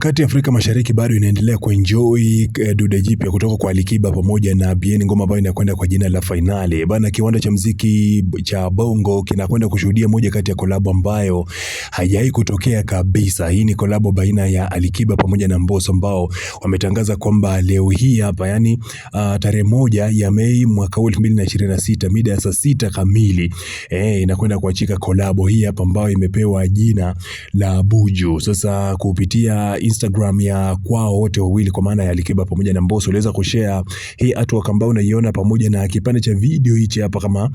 Kati Afrika Mashariki bado inaendelea kuenjoy dude jipya kutoka kwa Alikiba pamoja na Bien, ngoma ambayo inakwenda kwa jina la Finale. Bana, kiwanda cha muziki cha Bongo kinakwenda kushuhudia moja kati ya kolabo ambayo haijai kutokea kabisa. Hii ni kolabo baina ya Alikiba pamoja na Mbosso ambao wametangaza kwamba leo hii hapa, yani tarehe 1 ya Mei mwaka 2026 mida ya saa 6 kamili inakwenda kuachika kolabo hii hapa ambayo imepewa jina la Buju. Sasa kupitia Instagram ya kwao wote wawili, kwa maana ya Alikiba pamoja na Mbosso, waliweza kushare hii artwork ambayo unaiona pamoja na kipande cha video hichi hapa kama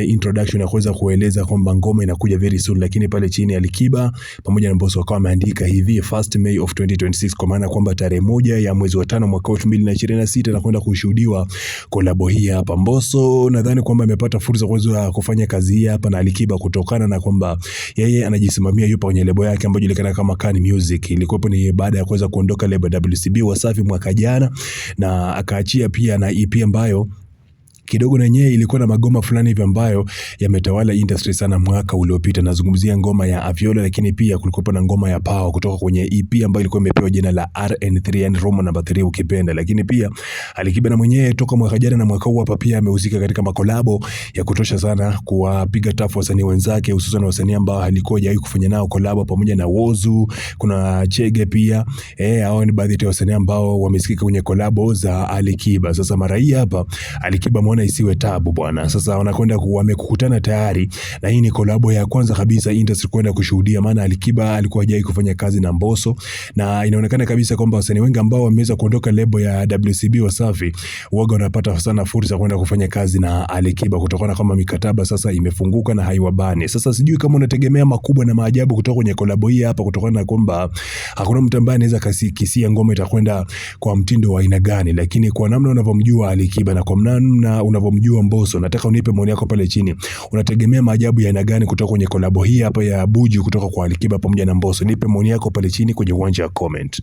introduction ya kuweza kueleza kwamba ngoma inakuja very soon. Lakini pale chini Alikiba pamoja na Mbosso wakawa wameandika hivi 1st May of 2026, kwa maana kwamba tarehe 1 ya mwezi wa 5 mwaka 2026 na kwenda kushuhudiwa collabo hii hapa. Mbosso nadhani kwamba amepata fursa kuweza kufanya kazi hii hapa na Alikiba kutokana na kwamba yeye anajisimamia, yupo kwenye lebo yake ambayo inajulikana kama Kani Music. Ilikuwa ni baada ya kuweza kuondoka lebo WCB Wasafi mwaka jana, na akaachia pia na EP ambayo kidogo na yenyewe ilikuwa na magoma fulani hivi ambayo yametawala industry sana mwaka uliopita. Nazungumzia ngoma ya Aviola, lakini pia kulikuwa na ngoma ya Power kutoka kwenye EP ambayo ilikuwa imepewa jina la RN3, yani Roman number 3 ukipenda. Lakini pia Alikiba na mwenyewe toka mwaka jana na mwaka huu hapa pia amehusika katika makolabo ya kutosha sana kuwapiga tafu wasanii wenzake, hususan wasanii ambao alikuwa hajawahi kufanya nao kolabo, pamoja na Wozu, kuna Chege pia. Hao ni baadhi ya wasanii ambao wamesikika kwenye kolabo za Alikiba. Sasa mara hii hapa Alikiba isiwe tabu bwana. Sasa wanakwenda wamekukutana tayari, na hii ni kolabo ya kwanza kabisa industry kwenda kushuhudia, maana Alikiba alikuwa hajai kufanya kazi na Mbosso, na inaonekana kabisa kwamba wasanii wengi ambao wameweza kuondoka lebo ya WCB Wasafi waga wanapata sana fursa kwenda kufanya kazi na Alikiba kutokana kama mikataba sasa imefunguka na haiwabani. Sasa sijui kama unategemea makubwa na maajabu kutoka kwenye kolabo hii hapa, kutokana na kwamba hakuna mtu ambaye anaweza kisia ngoma itakwenda kwa mtindo wa aina gani, lakini kwa namna unavyomjua Alikiba na kwa namna unavyomjua Mbosso, nataka unipe maoni yako pale chini. Unategemea maajabu ya aina gani kutoka kwenye kolabo hii hapa ya Buju kutoka kwa Alikiba pamoja na Mbosso? Nipe maoni yako pale chini kwenye uwanja wa comment.